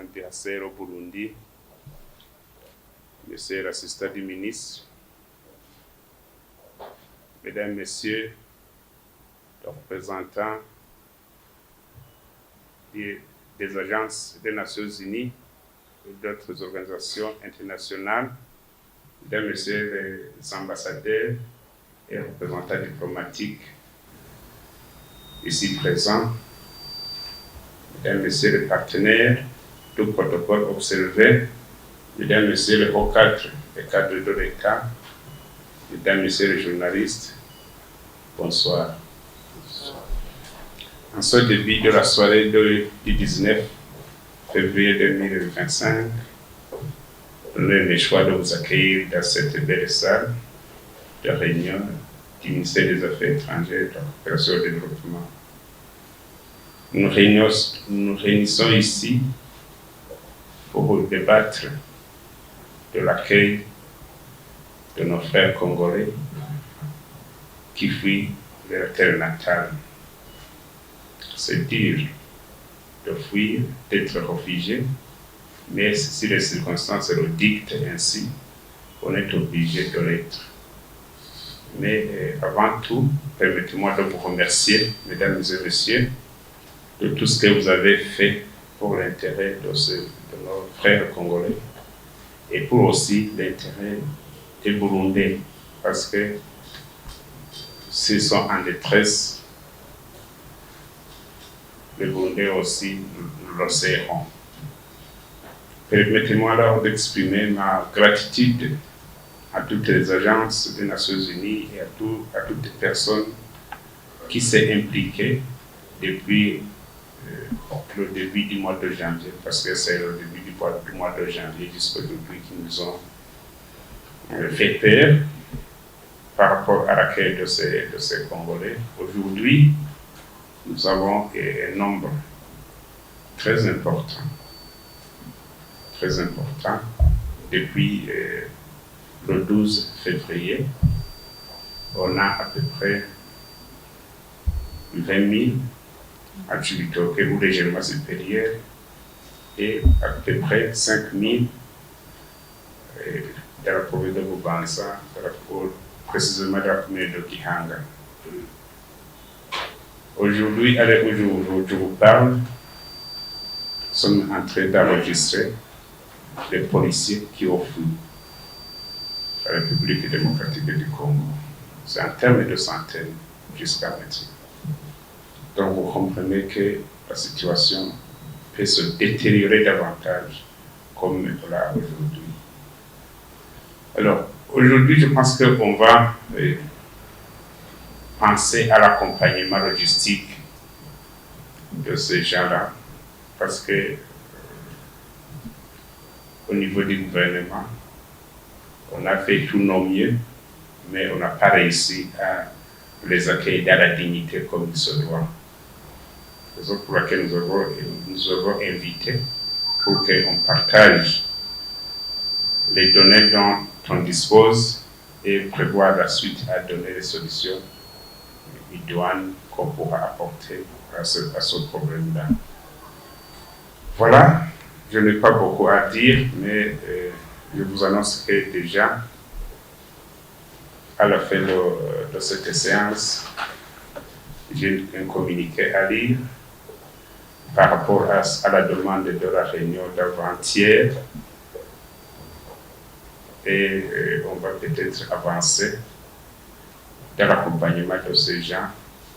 anti-HCR au Burundi, Monsieur l'assistant du ministre, Mesdames, Messieurs, les représentants des agences des Nations Unies et d'autres organisations internationales, Mesdames, Messieurs les ambassadeurs et représentants diplomatiques ici présents, Mesdames, Messieurs les partenaires, tout protocole observé, Mesdames, Messieurs les hauts cadres, les cadres de l'État, Mesdames, Messieurs les journalistes, bonsoir. En ce début de la soirée du 19 février 2025, nous avons le choix de vous accueillir dans cette belle salle de réunion du ministère des Affaires étrangères et de la coopération au développement. Nous réunissons ici pour débattre de l'accueil de nos frères congolais qui fuient leur terre natale. C'est dur de fuir, d'être réfugié, mais si les circonstances le dictent ainsi, on est obligé de l'être. Mais avant tout, permettez-moi de vous remercier, Mesdames et Messieurs, de tout ce que vous avez fait pour l'intérêt de nos frères congolais et pour aussi l'intérêt des Burundais, parce que s'ils sont en détresse, les Burundais aussi le seront. Permettez-moi alors d'exprimer ma gratitude à toutes les agences des Nations Unies et à toutes les personnes qui s'est impliquées depuis le début du mois de janvier, parce que c'est le début du mois de janvier jusqu'aujourd'hui qui nous ont fait peur par rapport à l'accueil de ces Congolais. Aujourd'hui, nous avons un nombre très important depuis le 12 février. On a à peu près 20 000 à Chibitoke ou légèrement supérieur et à peu près 5 000 dans la province de Bubanza, précisément dans la commune de Kihanga. Aujourd'hui, à l'heure où je vous parle, nous sommes en train d'enregistrer les policiers qui ont fui la République démocratique du Congo. C'est en termes de centaines jusqu'à maintenant. Donc vous comprenez que la situation peut se détériorer davantage comme là aujourd'hui. Alors, aujourd'hui, je pense qu'on va penser à l'accompagnement logistique de ces gens-là, parce que au niveau du gouvernement, on a fait tout nos mieux, mais on n'a pas réussi à les accueillir dans la dignité comme il se doit. C'est raison pour laquelle nous avons invité pour qu'on partage les données dont on dispose et prévoir la suite à donner les solutions idoines qu'on pourra apporter à ce problème-là. Voilà, je n'ai pas beaucoup à dire, mais je vous annonce que déjà, à la fin de cette séance, j'ai un communiqué à lire par rapport à la demande de la réunion d'avant-hier. Et on va peut-être avancer dans l'accompagnement de ces gens